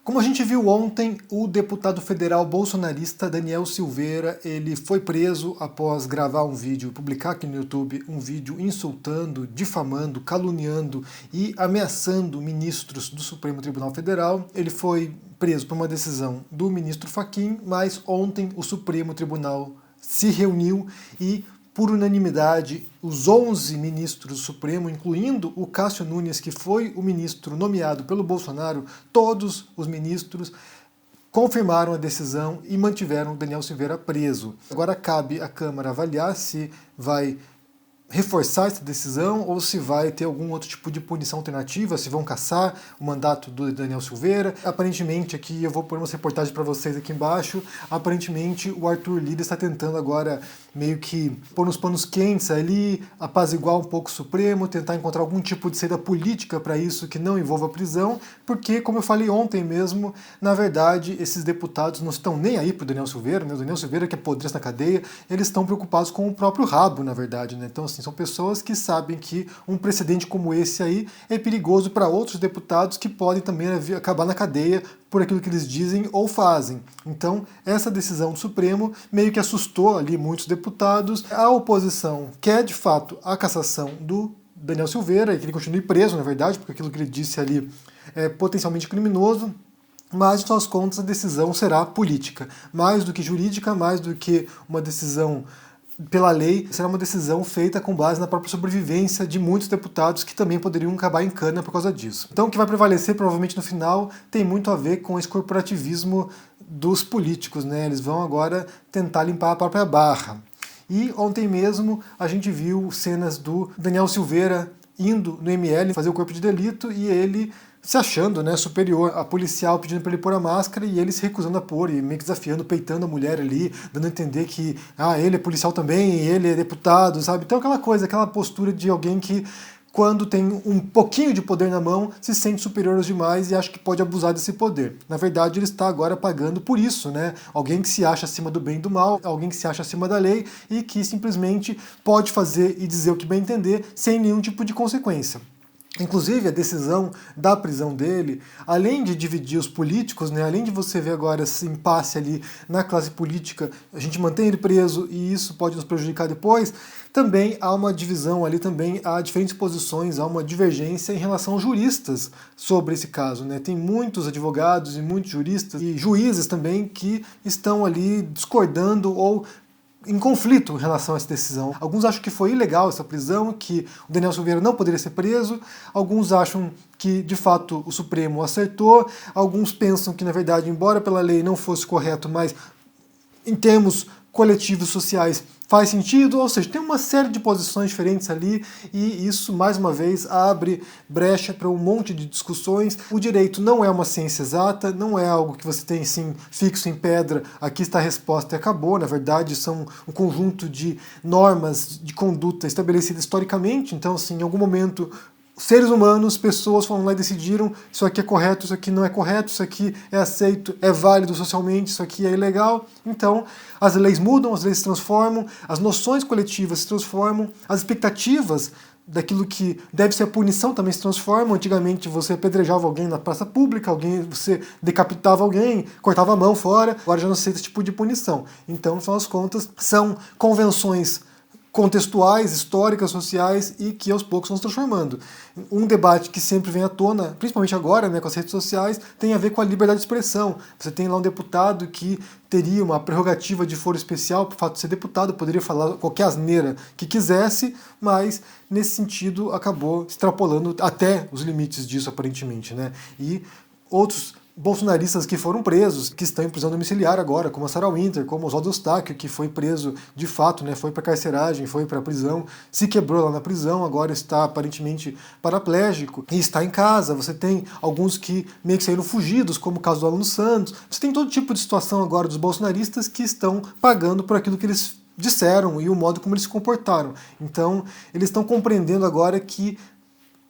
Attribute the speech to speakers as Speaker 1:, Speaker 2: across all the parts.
Speaker 1: Como a gente viu ontem, o deputado federal bolsonarista Daniel Silveira, ele foi preso após gravar um vídeo, publicar aqui no YouTube um vídeo insultando, difamando, caluniando e ameaçando ministros do Supremo Tribunal Federal. Ele foi preso por uma decisão do ministro Fachin, mas ontem o Supremo Tribunal se reuniu e, por unanimidade, os 11 ministros do Supremo, incluindo o Cássio Nunes, que foi o ministro nomeado pelo Bolsonaro, todos os ministros confirmaram a decisão e mantiveram Daniel Silveira preso. Agora cabe à Câmara avaliar se vai reforçar essa decisão ou se vai ter algum outro tipo de punição alternativa, se vão cassar o mandato do Daniel Silveira. Aparentemente, aqui eu vou pôr umas reportagens para vocês aqui embaixo, aparentemente o Arthur Lira está tentando agora meio que pôr uns panos quentes ali, apaziguar um pouco o Supremo, tentar encontrar algum tipo de saída política para isso que não envolva prisão, porque, como eu falei ontem mesmo, na verdade, esses deputados não estão nem aí para o Daniel Silveira, né? O Daniel Silveira que apodrece na cadeia, eles estão preocupados com o próprio rabo, na verdade, né? Então, assim, são pessoas que sabem que um precedente como esse aí é perigoso para outros deputados que podem também acabar na cadeia por aquilo que eles dizem ou fazem. Então, essa decisão do Supremo meio que assustou ali muitos deputados. A oposição quer, de fato, a cassação do Daniel Silveira, e que ele continue preso, na verdade, porque aquilo que ele disse ali é potencialmente criminoso. Mas, de suas contas, a decisão será política. Mais do que jurídica, mais do que uma decisão pela lei, será uma decisão feita com base na própria sobrevivência de muitos deputados que também poderiam acabar em cana por causa disso. Então o que vai prevalecer provavelmente no final tem muito a ver com esse corporativismo dos políticos, né? Eles vão agora tentar limpar a própria barra. E ontem mesmo a gente viu cenas do Daniel Silveira indo no ML fazer o corpo de delito e ele se achando, né, superior a policial, pedindo para ele pôr a máscara e ele se recusando a pôr e meio que desafiando, peitando a mulher ali, dando a entender que ele é policial também, ele é deputado, sabe? Então aquela coisa, aquela postura de alguém que, quando tem um pouquinho de poder na mão, se sente superior aos demais e acha que pode abusar desse poder. Na verdade, ele está agora pagando por isso, né? Alguém que se acha acima do bem e do mal, alguém que se acha acima da lei e que simplesmente pode fazer e dizer o que bem entender sem nenhum tipo de consequência. Inclusive, a decisão da prisão dele, além de dividir os políticos, né, além de você ver agora esse impasse ali na classe política, a gente mantém ele preso e isso pode nos prejudicar depois, também há uma divisão ali, também há diferentes posições, há uma divergência em relação aos juristas sobre esse caso, né? Tem muitos advogados e muitos juristas e juízes também que estão ali discordando ou em conflito em relação a essa decisão. Alguns acham que foi ilegal essa prisão, que o Daniel Silveira não poderia ser preso, alguns acham que, de fato, o Supremo acertou, alguns pensam que, na verdade, embora pela lei não fosse correto, mas em termos coletivos sociais faz sentido, ou seja, tem uma série de posições diferentes ali e isso, mais uma vez, abre brecha para um monte de discussões. O direito não é uma ciência exata, não é algo que você tem assim fixo em pedra, aqui está a resposta e acabou. Na verdade, são um conjunto de normas de conduta estabelecidas historicamente, então, assim, em algum momento seres humanos, pessoas foram lá e decidiram isso aqui é correto, isso aqui não é correto, isso aqui é aceito, é válido socialmente, isso aqui é ilegal. Então, as leis mudam, as leis se transformam, as noções coletivas se transformam, as expectativas daquilo que deve ser a punição também se transformam. Antigamente você apedrejava alguém na praça pública, você decapitava alguém, cortava a mão fora, agora já não aceita esse tipo de punição. Então, no final das contas, são convenções contextuais, históricas, sociais e que aos poucos vão se transformando. Um debate que sempre vem à tona, principalmente agora, né, com as redes sociais, tem a ver com a liberdade de expressão. Você tem lá um deputado que teria uma prerrogativa de foro especial por fato de ser deputado, poderia falar qualquer asneira que quisesse, mas nesse sentido acabou extrapolando até os limites disso, aparentemente, né? E outros bolsonaristas que foram presos, que estão em prisão domiciliar agora, como a Sarah Winter, como o Oswaldo Eustáquio, que foi preso de fato, né, foi para carceragem, foi para prisão, se quebrou lá na prisão, agora está aparentemente paraplégico e está em casa. Você tem alguns que meio que saíram fugidos, como o caso do Alan dos Santos. Você tem todo tipo de situação agora dos bolsonaristas que estão pagando por aquilo que eles disseram e o modo como eles se comportaram. Então, eles estão compreendendo agora que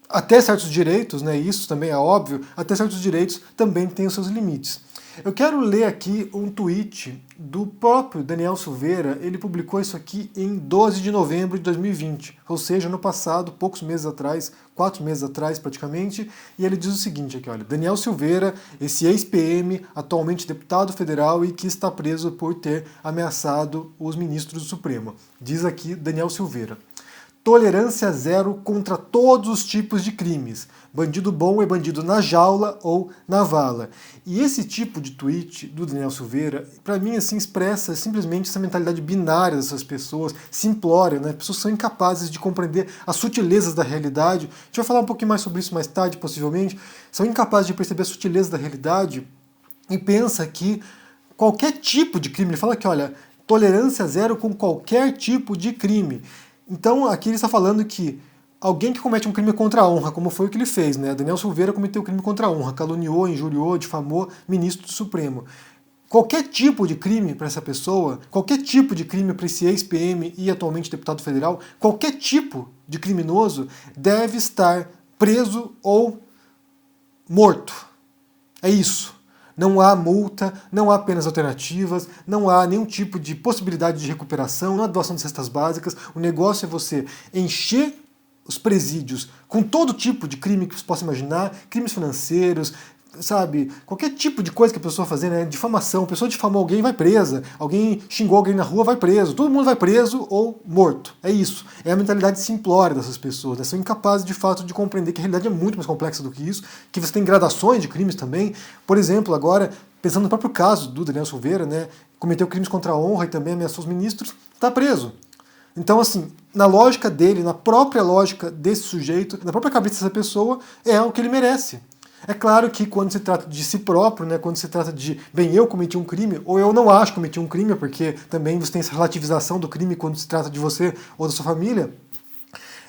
Speaker 1: até certos direitos, né, isso também é óbvio, até certos direitos também têm os seus limites. Eu quero ler aqui um tweet do próprio Daniel Silveira. Ele publicou isso aqui em 12 de novembro de 2020, ou seja, no passado, poucos meses atrás, 4 meses atrás praticamente, e ele diz o seguinte aqui, olha, Daniel Silveira, esse ex-PM, atualmente deputado federal e que está preso por ter ameaçado os ministros do Supremo. Diz aqui Daniel Silveira. Tolerância zero contra todos os tipos de crimes. Bandido bom é bandido na jaula ou na vala. E esse tipo de tweet do Daniel Silveira, para mim, assim, expressa simplesmente essa mentalidade binária dessas pessoas, simplória, né? Pessoas que são incapazes de compreender as sutilezas da realidade. A gente vai falar um pouquinho mais sobre isso mais tarde, possivelmente. São incapazes de perceber as sutilezas da realidade e pensa que qualquer tipo de crime, ele fala que, olha, tolerância zero com qualquer tipo de crime. Então, aqui ele está falando que alguém que comete um crime contra a honra, como foi o que ele fez, né? Daniel Silveira cometeu crime contra a honra, caluniou, injuriou, difamou ministro do Supremo. Qualquer tipo de crime para essa pessoa, qualquer tipo de crime para esse ex-PM e atualmente deputado federal, qualquer tipo de criminoso deve estar preso ou morto. É isso. Não há multa, não há penas alternativas, não há nenhum tipo de possibilidade de recuperação, não há doação de cestas básicas. O negócio é você encher os presídios com todo tipo de crime que você possa imaginar, crimes financeiros, sabe, qualquer tipo de coisa que a pessoa fazer, né, difamação, a pessoa difamou alguém, vai presa, alguém xingou alguém na rua, vai preso, todo mundo vai preso ou morto, é isso, é a mentalidade simplória dessas pessoas, né? São incapazes de fato de compreender que a realidade é muito mais complexa do que isso, que você tem gradações de crimes também, por exemplo, agora, pensando no próprio caso do Daniel Silveira, né, cometeu crimes contra a honra e também ameaçou os ministros, está preso. Então, assim, na lógica dele, na própria lógica desse sujeito, na própria cabeça dessa pessoa, é o que ele merece. É claro que quando se trata de si próprio, né, quando se trata de, bem, eu cometi um crime, ou eu não acho que cometi um crime, porque também você tem essa relativização do crime quando se trata de você ou da sua família,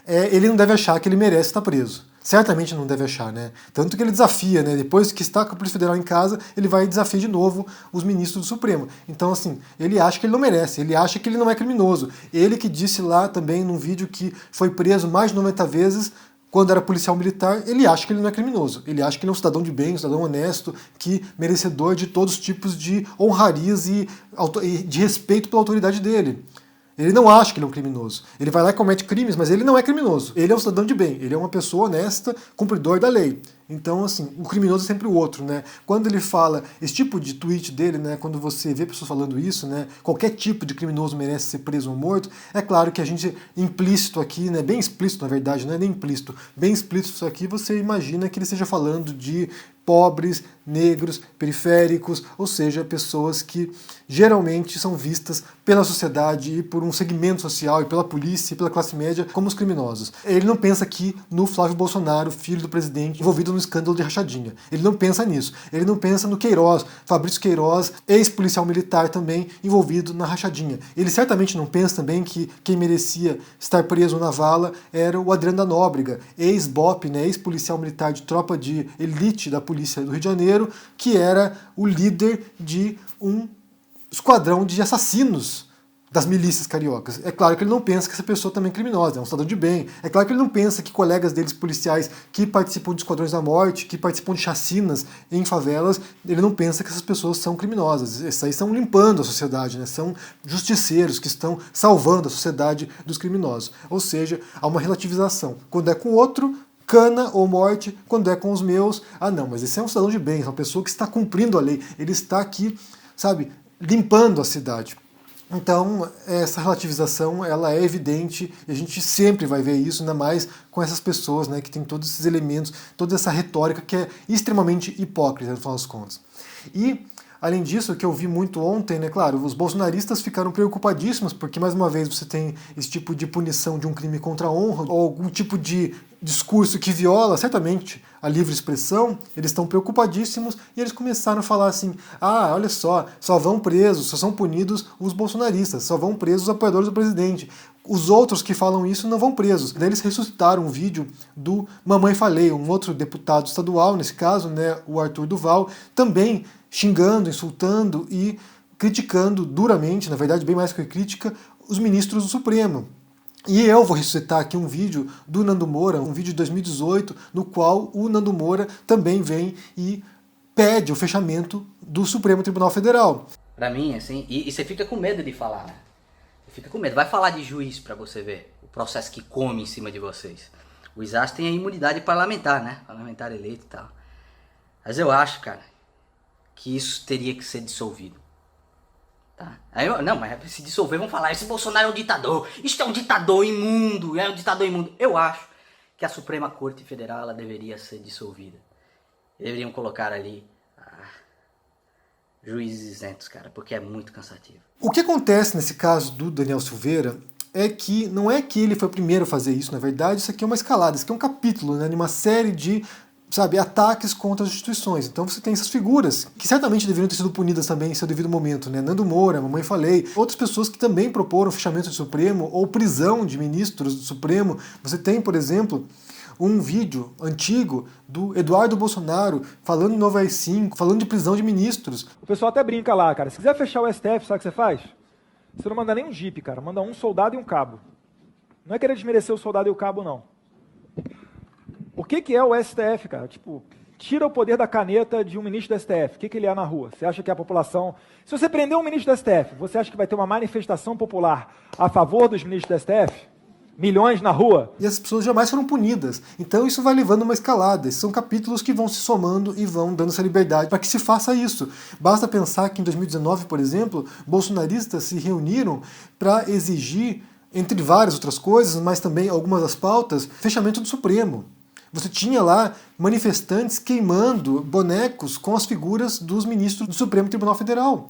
Speaker 1: ele não deve achar que ele merece estar preso. Certamente não deve achar, né? Tanto que ele desafia, né? Depois que está com a Polícia Federal em casa, ele vai desafiar de novo os ministros do Supremo. Então, assim, ele acha que ele não merece, ele acha que ele não é criminoso. Ele que disse lá também num vídeo que foi preso mais de 90 vezes quando era policial militar, ele acha que ele não é criminoso. Ele acha que ele é um cidadão de bem, um cidadão honesto, que merecedor de todos os tipos de honrarias e de respeito pela autoridade dele. Ele não acha que ele é um criminoso. Ele vai lá e comete crimes, mas ele não é criminoso. Ele é um cidadão de bem, ele é uma pessoa honesta, cumpridor da lei. Então, assim, o criminoso é sempre o outro, né? Quando ele fala, esse tipo de tweet dele, né, quando você vê pessoas falando isso, né, qualquer tipo de criminoso merece ser preso ou morto, é claro que a gente, implícito aqui, né, bem explícito na verdade, não é nem implícito, bem explícito aqui, você imagina que ele esteja falando de pobres, negros, periféricos, ou seja, pessoas que geralmente são vistas pela sociedade e por um segmento social e pela polícia e pela classe média como os criminosos. Ele não pensa aqui no Flávio Bolsonaro, filho do presidente, envolvido no escândalo de rachadinha. Ele não pensa nisso. Ele não pensa no Queiroz, Fabrício Queiroz, ex-policial militar também, envolvido na rachadinha. Ele certamente não pensa também que quem merecia estar preso na vala era o Adriano da Nóbrega, ex-BOP, né, ex-policial militar de tropa de elite da polícia do Rio de Janeiro, que era o líder de um esquadrão de assassinos das milícias cariocas. É claro que ele não pensa que essa pessoa também é criminosa, é um cidadão de bem. É claro que ele não pensa que colegas deles policiais que participam de esquadrões da morte, que participam de chacinas em favelas, ele não pensa que essas pessoas são criminosas. Essas aí estão limpando a sociedade, né? São justiceiros que estão salvando a sociedade dos criminosos. Ou seja, há uma relativização. Quando é com o outro, cana ou morte, quando é com os meus, não, mas esse é um cidadão de bem, é uma pessoa que está cumprindo a lei, ele está aqui, sabe, limpando a cidade. Então, essa relativização, ela é evidente, e a gente sempre vai ver isso, ainda mais com essas pessoas, né, que tem todos esses elementos, toda essa retórica que é extremamente hipócrita, no final das contas. E, além disso, o que eu vi muito ontem, né, claro, os bolsonaristas ficaram preocupadíssimos, porque, mais uma vez, você tem esse tipo de punição de um crime contra a honra, ou algum tipo de discurso que viola, certamente, a livre expressão, eles estão preocupadíssimos e eles começaram a falar assim, olha só vão presos, só são punidos os bolsonaristas, só vão presos os apoiadores do presidente. Os outros que falam isso não vão presos. Daí eles ressuscitaram um vídeo do Mamãe Falei, um outro deputado estadual, nesse caso, né, o Arthur Duval, também xingando, insultando e criticando duramente, na verdade bem mais que crítica, os ministros do Supremo. E eu vou ressuscitar aqui um vídeo do Nando Moura, um vídeo de 2018, no qual o Nando Moura também vem e pede o fechamento do Supremo Tribunal Federal.
Speaker 2: Pra mim, assim, e você fica com medo de falar, né? Você fica com medo. Vai falar de juiz pra você ver o processo que come em cima de vocês. O Isás tem a imunidade parlamentar, né? Parlamentar eleito e tal. Mas eu acho, cara, que isso teria que ser dissolvido. Tá? Não, mas se dissolver, vão falar, esse Bolsonaro é um ditador, isto é um ditador imundo, é um ditador imundo. Eu acho que a Suprema Corte Federal ela deveria ser dissolvida. Deveriam colocar ali juízes isentos, cara, porque é muito cansativo.
Speaker 1: O que acontece nesse caso do Daniel Silveira é que não é que ele foi o primeiro a fazer isso, na verdade, isso aqui é uma escalada, isso aqui é um capítulo, né, de uma série de ataques contra as instituições. Então você tem essas figuras que certamente deveriam ter sido punidas também em seu devido momento, né? Nando Moura, Mamãe Falei, outras pessoas que também proporam fechamento do Supremo ou prisão de ministros do Supremo. Você tem, por exemplo, um vídeo antigo do Eduardo Bolsonaro falando em Nova AI-5, falando de prisão de ministros.
Speaker 3: O pessoal até brinca lá, cara. Se quiser fechar o STF, sabe o que você faz? Você não manda nem um jipe, cara. Manda um soldado e um cabo. Não é querer desmerecer o soldado e o cabo, não. O que é o STF, cara? Tipo, tira o poder da caneta de um ministro do STF. O que ele é na rua? Você acha que a população... Se você prender um ministro do STF, você acha que vai ter uma manifestação popular a favor dos ministros do STF? Milhões na rua?
Speaker 1: E as pessoas jamais foram punidas. Então isso vai levando uma escalada. Esses são capítulos que vão se somando e vão dando essa liberdade para que se faça isso. Basta pensar que em 2019, por exemplo, bolsonaristas se reuniram para exigir, entre várias outras coisas, mas também algumas das pautas, fechamento do Supremo. Você tinha lá manifestantes queimando bonecos com as figuras dos ministros do Supremo Tribunal Federal.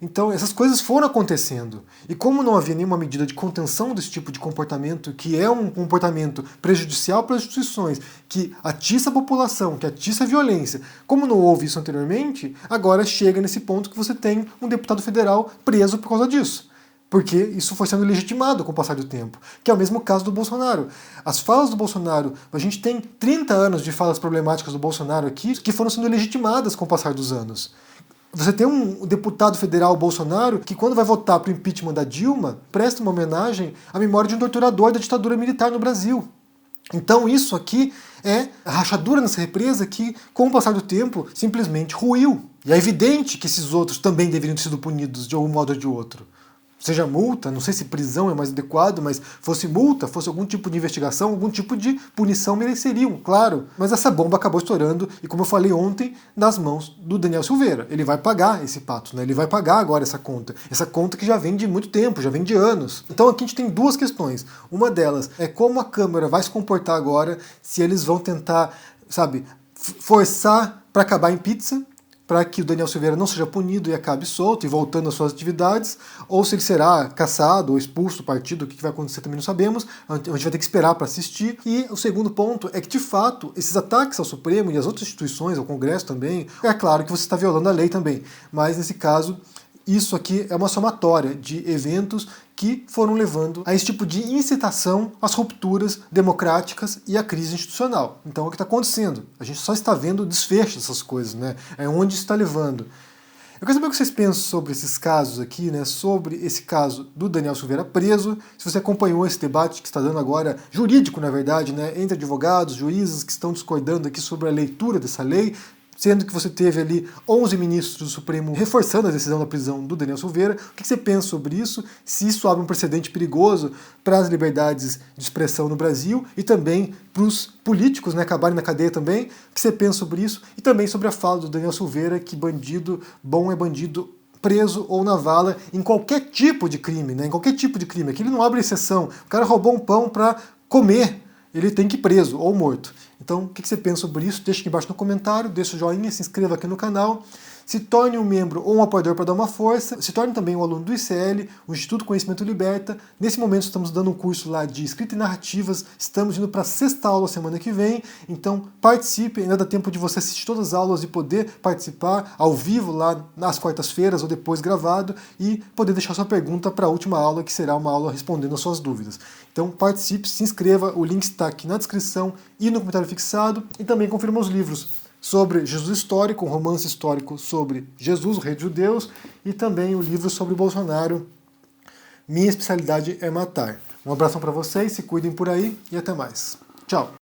Speaker 1: Então essas coisas foram acontecendo. E como não havia nenhuma medida de contenção desse tipo de comportamento, que é um comportamento prejudicial para as instituições, que atiça a população, que atiça a violência, como não houve isso anteriormente, agora chega nesse ponto que você tem um deputado federal preso por causa disso. Porque isso foi sendo legitimado com o passar do tempo. Que é o mesmo caso do Bolsonaro. As falas do Bolsonaro, a gente tem 30 anos de falas problemáticas do Bolsonaro aqui, que foram sendo legitimadas com o passar dos anos. Você tem um deputado federal, Bolsonaro, que quando vai votar para o impeachment da Dilma, presta uma homenagem à memória de um torturador da ditadura militar no Brasil. Então isso aqui é a rachadura nessa represa que, com o passar do tempo, simplesmente ruiu. E é evidente que esses outros também deveriam ter sido punidos de algum modo ou de outro. Seja multa, não sei se prisão é mais adequado, mas fosse multa, fosse algum tipo de investigação, algum tipo de punição mereceriam, claro. Mas essa bomba acabou estourando e, como eu falei ontem, nas mãos do Daniel Silveira. Ele vai pagar esse pato, né? Ele vai pagar agora essa conta que já vem de muito tempo, já vem de anos. Então aqui a gente tem duas questões. Uma delas é como a Câmara vai se comportar agora, se eles vão tentar, forçar para acabar em pizza, para que o Daniel Silveira não seja punido e acabe solto e voltando às suas atividades, ou se ele será cassado ou expulso do partido, o que vai acontecer também não sabemos, a gente vai ter que esperar para assistir. E o segundo ponto é que, de fato, esses ataques ao Supremo e às outras instituições, ao Congresso também, é claro que você está violando a lei também, mas nesse caso, isso aqui é uma somatória de eventos que foram levando a esse tipo de incitação às rupturas democráticas e à crise institucional. Então é o que está acontecendo. A gente só está vendo o desfecho dessas coisas, né? É onde isso está levando. Eu quero saber o que vocês pensam sobre esses casos aqui, né? Sobre esse caso do Daniel Silveira preso. Se você acompanhou esse debate que está dando agora, jurídico na verdade, né? Entre advogados, juízes que estão discordando aqui sobre a leitura dessa lei, sendo que você teve ali 11 ministros do Supremo reforçando a decisão da prisão do Daniel Silveira. O que você pensa sobre isso? Se isso abre um precedente perigoso para as liberdades de expressão no Brasil e também para os políticos, né, acabarem na cadeia também. O que você pensa sobre isso? E também sobre a fala do Daniel Silveira, que bandido bom é bandido preso ou na vala em qualquer tipo de crime, né? Em qualquer tipo de crime. Aqui ele não abre exceção. O cara roubou um pão para comer, ele tem que ir preso ou morto. Então, o que você pensa sobre isso? Deixa aqui embaixo no comentário, deixa o joinha, se inscreva aqui no canal, se torne um membro ou um apoiador para dar uma força, se torne também um aluno do ICL, o Instituto Conhecimento Liberta. Nesse momento estamos dando um curso lá de escrita e narrativas, estamos indo para a 6ª aula semana que vem, então participe, ainda dá tempo de você assistir todas as aulas e poder participar ao vivo lá nas quartas-feiras ou depois gravado e poder deixar sua pergunta para a última aula, que será uma aula respondendo as suas dúvidas. Então participe, se inscreva, o link está aqui na descrição e no comentário fixado, e também confira meus livros sobre Jesus histórico, um romance histórico sobre Jesus, o rei dos judeus, e também o livro sobre Bolsonaro, Minha Especialidade é Matar. Um abração para vocês, se cuidem por aí e até mais. Tchau!